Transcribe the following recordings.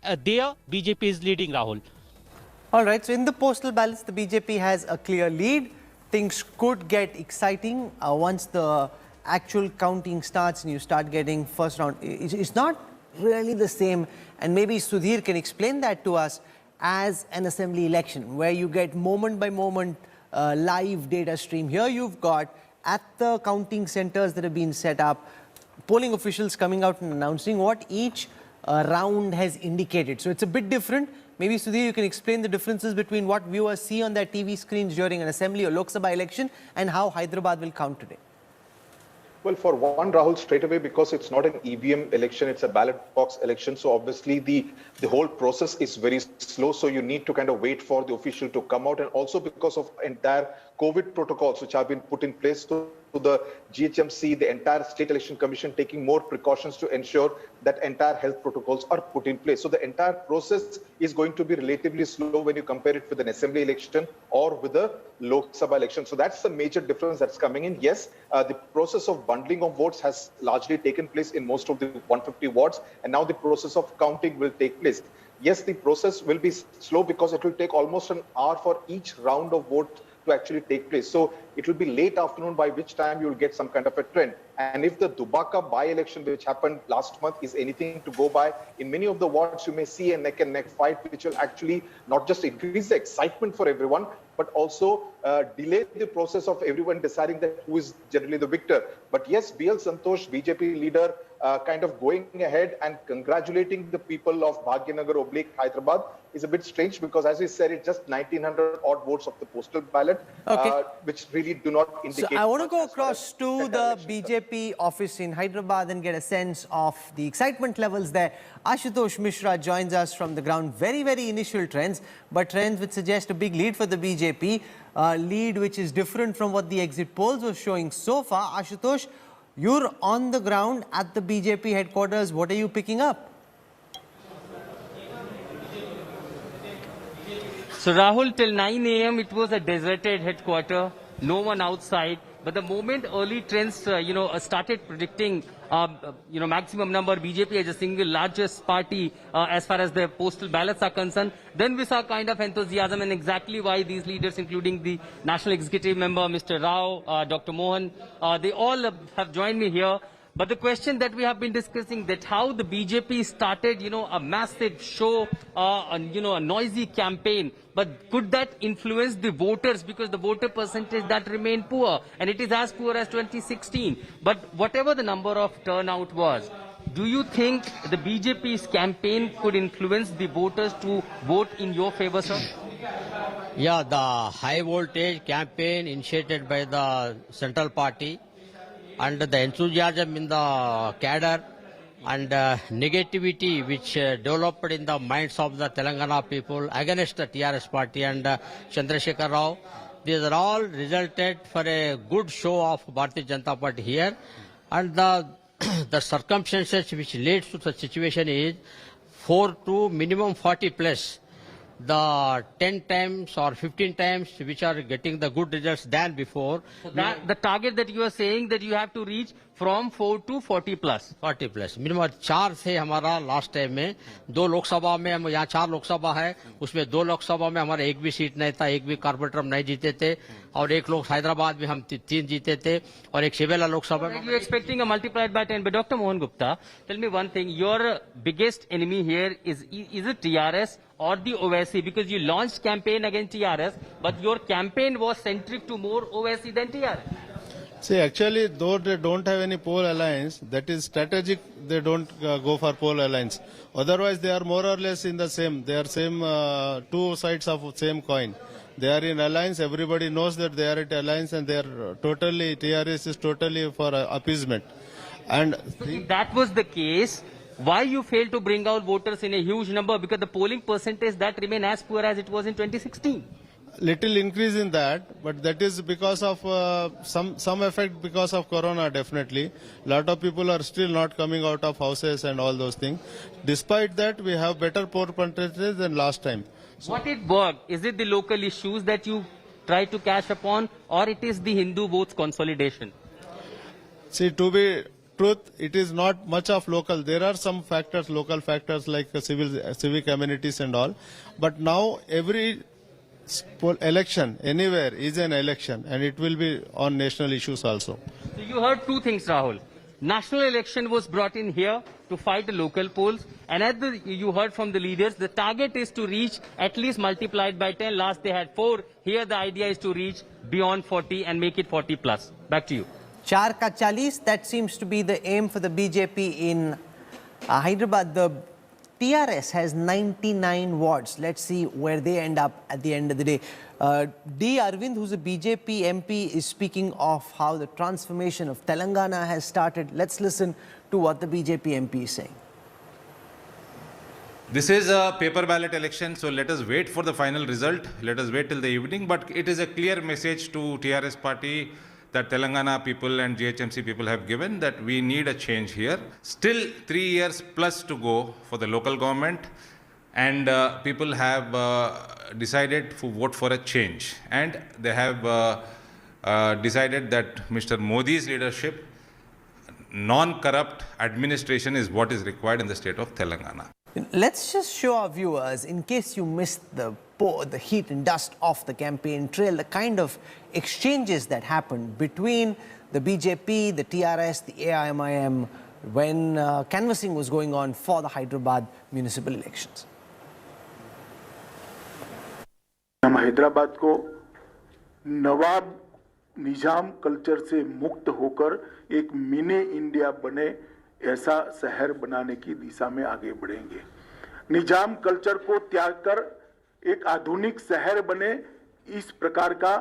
there BJP is leading, Rahul. All right, so in the postal ballots, the BJP has a clear lead. Things could get exciting once the actual counting starts and you start getting first round. It's not really the same, and maybe Sudhir can explain that to us, as an assembly election where you get moment by moment live data stream. Here you've got at the counting centers that have been set up, polling officials coming out and announcing what each round has indicated. So it's a bit different. Maybe Sudhir, you can explain the differences between what viewers see on their TV screens during an assembly or Lok Sabha election and how Hyderabad will count today. Well, for one, Rahul, straight away, because it's not an EVM election, it's a ballot box election. So obviously the whole process is very slow. So you need to kind of wait for the official to come out. And also because of entire COVID protocols which have been put in place to the GHMC, the entire State Election Commission taking more precautions to ensure that entire health protocols are put in place. So the entire process is going to be relatively slow when you compare it with an assembly election or with a Lok Sabha election. So that's the major difference that's coming in. Yes, the process of bundling of votes has largely taken place in most of the 150 wards, and now the process of counting will take place. Yes, the process will be slow because it will take almost an hour for each round of vote to actually take place. So it will be late afternoon, by which time you will get some kind of a trend. And if the Dubaka by-election, which happened last month, is anything to go by, in many of the wards you may see a neck and neck fight, which will actually not just increase the excitement for everyone, but also delay the process of everyone deciding that who is generally the victor. But yes, BL Santosh, BJP leader, kind of going ahead and congratulating the people of Bhagyanagar / Hyderabad is a bit strange, because as we said, it's just 1900 odd votes of the postal ballot, which really do not indicate. So I want to go across to the BJP office in Hyderabad and get a sense of the excitement levels there. Ashutosh Mishra joins us from the ground. Very, very initial trends, but trends which suggest a big lead for the BJP, lead which is different from what the exit polls were showing so far. Ashutosh, you're on the ground at the BJP headquarters. What are you picking up? So Rahul, till 9 a.m. it was a deserted headquarters, no one outside. But the moment early trends, started predicting, maximum number BJP as a single largest party as far as the postal ballots are concerned, then we saw kind of enthusiasm, and exactly why these leaders, including the National Executive Member, Mr. Rao, Dr. Mohan, they all have joined me here. But the question that we have been discussing, that how the BJP started, a massive show, a noisy campaign. But could that influence the voters? Because the voter percentage that remained poor, and it is as poor as 2016. But whatever the number of turnout was, do you think the BJP's campaign could influence the voters to vote in your favor, sir? Yeah, the high voltage campaign initiated by the central party, and the enthusiasm in the cadre and negativity which developed in the minds of the Telangana people against the TRS party and Chandrasekhar Rao. These are all resulted for a good show of Bharatiya Janata Party here. And the circumstances which leads to the situation is 4 to minimum 40 plus. The 10 times or 15 times which are getting the good results than before. So the target that you are saying that you have to reach from 4 to 40 plus. 40 plus. Minimum 4 थे हमारा last time में. 2 लोकसभा में हम यहाँ 4 लोकसभा है, उसमें 2 लोकसभा में हमारा एक भी सीट नहीं था, एक भी कारपोरेटर हम नहीं जीते थे, और एक लोग हैदराबाद में हम 3 जीते थे, और एक शिवेला लोकसभा में. You expecting a multiplied by 10? But Dr. Mohan Gupta, tell me one thing. Your biggest enemy here is it TRS or the OSC? Because you launched campaign against TRS, but your campaign was centric to more OSC than TRS. See, actually, though they don't have any poll alliance, that is strategic, they don't go for poll alliance. Otherwise, they are more or less in the same. They are same, 2 sides of same coin. They are in alliance. Everybody knows that they are at alliance, and they are totally, TRS is totally for appeasement. And so if that was the case, why you failed to bring out voters in a huge number? Because the polling percentage that remain as poor as it was in 2016. Little increase in that, but that is because of some effect because of Corona, definitely. Lot of people are still not coming out of houses and all those things. Despite that, we have better poll percentages than last time. So what it worked? Is it the local issues that you try to cash upon, or it is the Hindu votes consolidation? See, to be truth, it is not much of local. There are some factors, local factors like civic amenities and all. But now every election anywhere is an election, and it will be on national issues also. So you heard two things, Rahul. National election was brought in here to fight the local polls, and you heard from the leaders, the target is to reach at least multiplied by 10. Last they had 4. Here the idea is to reach beyond 40 and make it 40 plus. Back to you. 4 ka 40, that seems to be the aim for the BJP in Hyderabad. The TRS has 99 wards. Let's see where they end up at the end of the day. D. Arvind, who's a BJP MP, is speaking of how the transformation of Telangana has started. Let's listen to what the BJP MP is saying. This is a paper ballot election, so let us wait for the final result. Let us wait till the evening. But it is a clear message to TRS party that Telangana people and GHMC people have given that we need a change here. Still 3 years plus to go for the local government, and people have decided to vote for a change. And they have decided that Mr. Modi's leadership, non-corrupt administration is what is required in the state of Telangana. Let's just show our viewers, in case you missed the heat and dust of the campaign trail, the kind of exchanges that happened between the BJP, the TRS, the AIMIM when canvassing was going on for the Hyderabad municipal elections. हम हैदराबाद को नवाब निजाम culture से मुक्त होकर एक mini India बने ऐसा शहर बनाने की दिशा में आगे बढ़ेंगे। निजाम कल्चर को त्याग कर एक आधुनिक शहर बने, इस प्रकार का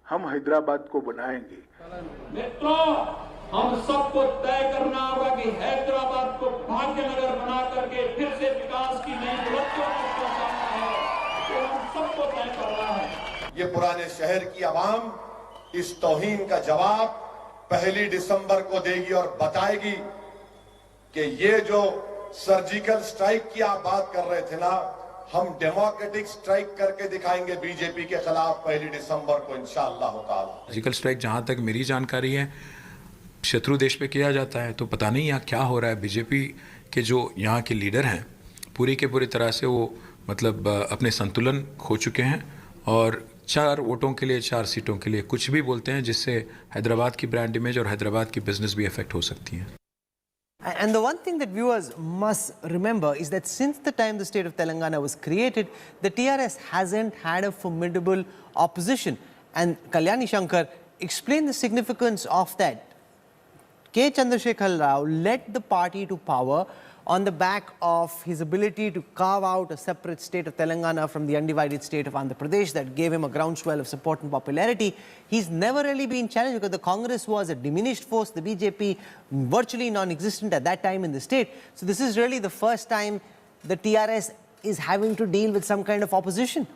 हम हैदराबाद को बनाएंगे। मित्रों, हम सबको तय करना होगा कि हैदराबाद को भाग्यनगर बना करके फिर से विकास की नई बुलंदियों तक पहुंचाना है, तो हम सबको तय करना है। ये पुराने शहर की आवाम इस तौहीन का जवाब 1 दिसंबर को देगी और बताएगी कि ये जो सर्जिकल स्ट्राइक की आप बात कर रहे थे ना, हम डेमोक्रेटिक स्ट्राइक करके दिखाएंगे बीजेपी के खिलाफ 1 दिसंबर को इंशाअल्लाह ताला। सर्जिकल स्ट्राइक जहां तक मेरी जानकारी है शत्रु देश पे किया जाता है, तो पता नहीं यहाँ क्या हो रहा है। बीजेपी के जो यहाँ के लीडर हैं पूरी के पूरी तरह से वो मतलब अपने संतुलन खो चुके हैं और 4 वोटों के लिए 4 सीटों के लिए कुछ भी बोलते हैं, जिससे हैदराबाद की ब्रांड इमेज और हैदराबाद की बिजनेस भी अफेक्ट हो सकती है। And the one thing that viewers must remember is that since the time the state of Telangana was created, the TRS hasn't had a formidable opposition. And Kalyani Shankar explained the significance of that. K. Chandrasekhar Rao led the party to power on the back of his ability to carve out a separate state of Telangana from the undivided state of Andhra Pradesh that gave him a groundswell of support and popularity. He's never really been challenged because the Congress was a diminished force, the BJP virtually non-existent at that time in the state. So this is really the first time the TRS is having to deal with some kind of opposition.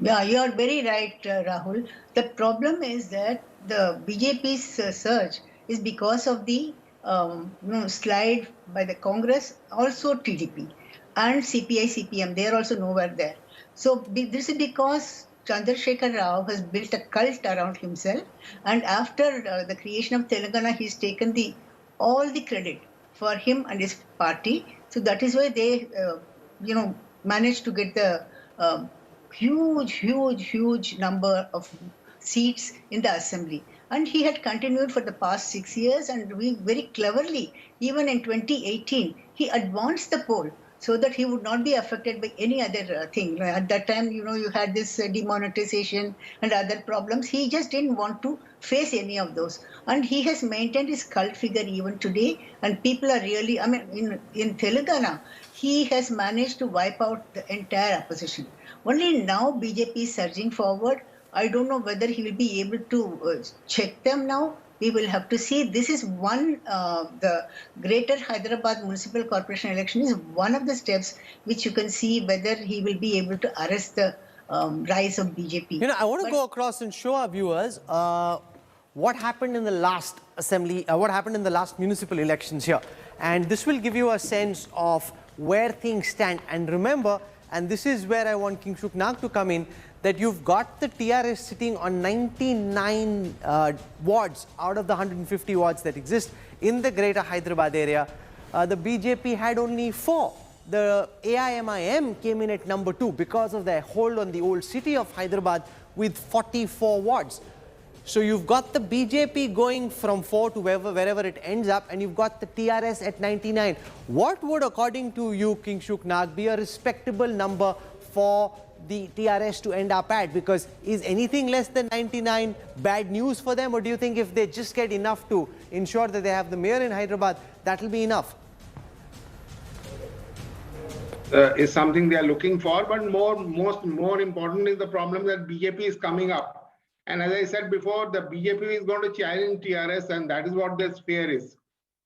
Yeah, you are very right, Rahul. The problem is that the BJP's surge is because of the slide by the Congress, also TDP and CPI, CPM, they are also nowhere there. So this is because Chandrasekhar Rao has built a cult around himself, and after the creation of Telangana, he's taken all the credit for him and his party. So that is why they, managed to get the huge number of seats in the assembly. And he had continued for the past 6 years, and we very cleverly, even in 2018, he advanced the poll so that he would not be affected by any other thing. At that time, you had this demonetization and other problems. He just didn't want to face any of those. And he has maintained his cult figure even today. And people are really, in Telangana, he has managed to wipe out the entire opposition. Only now BJP is surging forward. I don't know whether he will be able to check them now. We will have to see. This is the Greater Hyderabad Municipal Corporation election is one of the steps which you can see whether he will be able to arrest the rise of BJP. I want to go across and show our viewers what happened in the last assembly, what happened in the last municipal elections here. And this will give you a sense of where things stand. And remember, and this is where I want King Shuknak to come in, that you've got the TRS sitting on 99 wards out of the 150 wards that exist. in the greater Hyderabad area, the BJP had only 4. The AIMIM came in at number 2 because of their hold on the old city of Hyderabad with 44 wards. So you've got the BJP going from 4 to wherever it ends up, and you've got the TRS at 99. What would, according to you, King Shuknag, be a respectable number for the TRS to end up at? Because is anything less than 99 bad news for them, or do you think if they just get enough to ensure that they have the mayor in Hyderabad, that will be enough? Is something they are looking for, but more important is the problem that BJP is coming up. And as I said before, the BJP is going to challenge TRS, and that is what their fear is.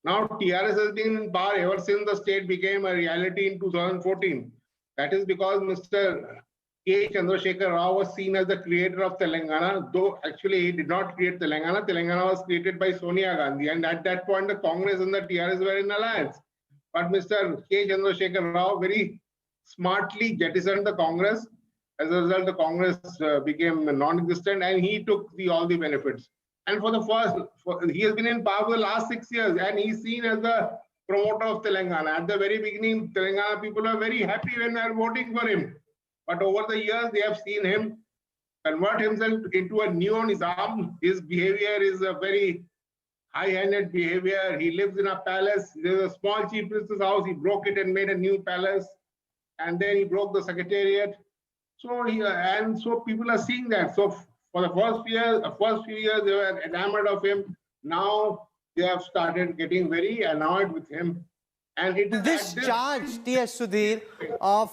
Now, TRS has been in power ever since the state became a reality in 2014. That is because Mr. K. Chandrasekhar Rao was seen as the creator of Telangana, though actually he did not create Telangana. Telangana was created by Sonia Gandhi, and at that point, the Congress and the TRS were in alliance. But Mr. K. Chandrasekhar Rao very smartly jettisoned the Congress. As a result, the Congress became non-existent, and he took all the benefits. And he has been in power for the last 6 years, and he's seen as the promoter of Telangana. At the very beginning, Telangana people were very happy when they were voting for him. But over the years, they have seen him convert himself into a neo-Nizam. His behavior is a very high-handed behavior. He lives in a palace. There's a small chief minister's house. He broke it and made a new palace. And then he broke the secretariat. So people are seeing that. So for the first few years, they were enamored of him. Now they have started getting very annoyed with him. And this charge, T.S. Sudhir, of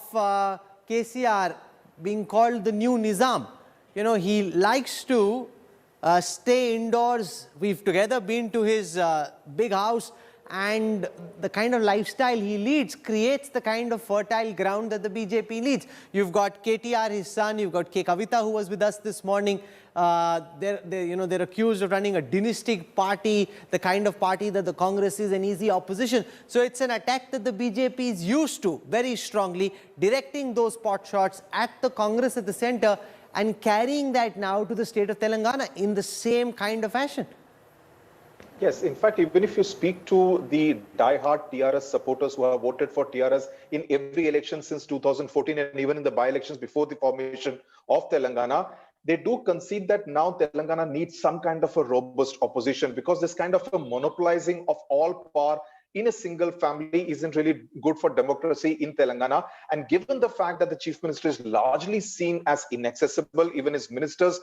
KCR being called the new Nizam, you know, he likes to stay indoors. We've together been to his big house, and the kind of lifestyle he leads creates the kind of fertile ground that the BJP leads. You've got KTR, his son, you've got K. Kavita, who was with us this morning. They're accused of running a dynastic party, the kind of party that the Congress is an easy opposition. So it's an attack that the BJP is used to very strongly, directing those pot shots at the Congress at the center and carrying that now to the state of Telangana in the same kind of fashion. Yes, in fact, even if you speak to the die-hard TRS supporters who have voted for TRS in every election since 2014 and even in the by-elections before the formation of Telangana, they do concede that now Telangana needs some kind of a robust opposition, because this kind of a monopolizing of all power in a single family isn't really good for democracy in Telangana. And given the fact that the chief minister is largely seen as inaccessible, even his ministers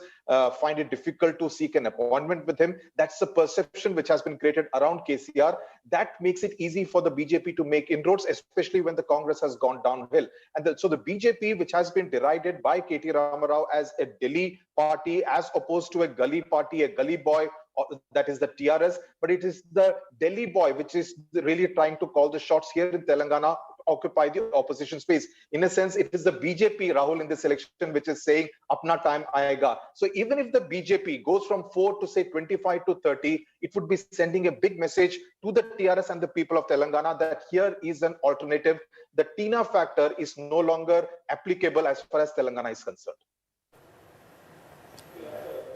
find it difficult to seek an appointment with him. That's the perception which has been created around KCR. That makes it easy for the BJP to make inroads, especially when the Congress has gone downhill. And so the BJP, which has been derided by KT Ramarao as a Delhi party, as opposed to a gully party, a gully boy, that is the TRS, but it is the Delhi boy which is really trying to call the shots here in Telangana, occupy the opposition space. In a sense, it is the BJP, Rahul, in this election, which is saying, apna time aayega. So even if the BJP goes from 4 to say 25 to 30, it would be sending a big message to the TRS and the people of Telangana that here is an alternative. The TINA factor is no longer applicable as far as Telangana is concerned.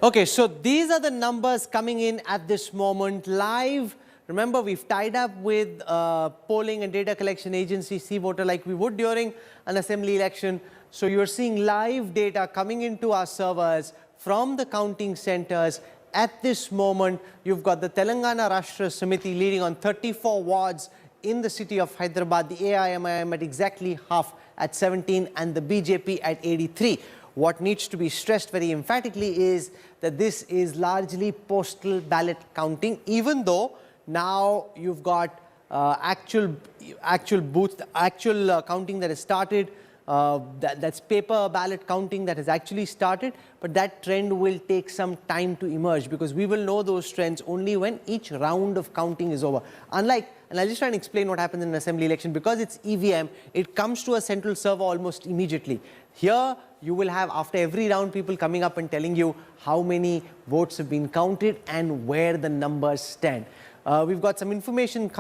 Okay, so these are the numbers coming in at this moment live. Remember, we've tied up with polling and data collection agency C-Voter like we would during an assembly election. So you're seeing live data coming into our servers from the counting centers. At this moment, you've got the Telangana Rashtra Samiti leading on 34 wards in the city of Hyderabad, the AIMIM at exactly half at 17 and the BJP at 83. What needs to be stressed very emphatically is that this is largely postal ballot counting, even though now you've got actual counting that has started. That's paper ballot counting that has actually started, but that trend will take some time to emerge, because we will know those trends only when each round of counting is over. Unlike, and I'll just try and explain what happens in an assembly election, because it's EVM, it comes to a central server almost immediately. Here, you will have, after every round, people coming up and telling you how many votes have been counted and where the numbers stand. We've got some information coming